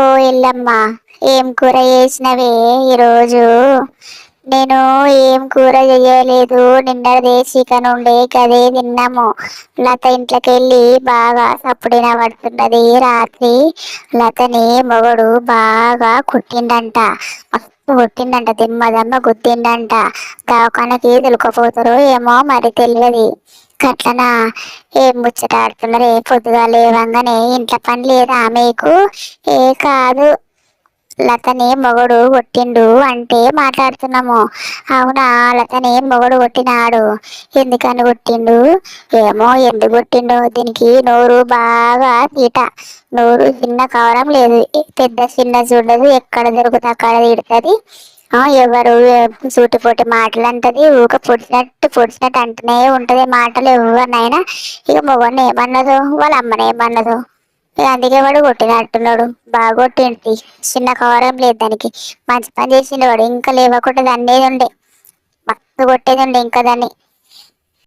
ఓ ఎల్లమ్మ, ఏం కూర చేసినవే ఈరోజు? నేను ఏం కూర చెయ్యలేదు. నిన్నదే చికెన్ ఉండే గదే తిన్నాము. లత ఇంట్లోకి వెళ్ళి బాగా సప్పుడిన పడుతున్నది. రాత్రి లతని మొగడు బాగా కుట్టిండంట. మస్తు కొట్టిండంట, దిమ్మదమ్మ గుద్దిండంట. దవాఖానకి తొలుకపోతారో ఏమో మరి తెలియదు. గట్లనా? ఏం ముచ్చట ఆడుతున్నారే పొద్దుగా లేవంగానే? ఇంట్లో పని లేదా మీకు? ఏ కాదు, లతని మొగడు కొట్టిండు అంటే మాట్లాడుతున్నాము. అవునా, లతని మొగడు కొట్టినాడు. ఎందుకని కొట్టిండు? ఏమో ఎందుకు కొట్టిండు. దీనికి నోరు బాగా తీట. నోరు చిన్న కావడం లేదు, పెద్ద చిన్న చూడదు, ఎక్కడ దొరుకుతా అక్కడ తిడుతుంది. ఎవరు సూటిపోటి మాటలు అంటది. ఊక పొడిచినట్టు అంటూనే ఉంటది మాటలు ఎవరినైనా. ఇక మొగడిని ఏమన్నదో, వాళ్ళ అమ్మని ఏమన్నదో, అందుకే వాడు కొట్టినట్టున్నాడు. బాగా కొట్టింటి, చిన్న కవరం లేదు దానికి. మంచి పని చేసిండు వాడు. ఇంకా లేవకుండా దాన్ని ఉండే మస్తు కొట్టేది ఉండే ఇంకా దాన్ని.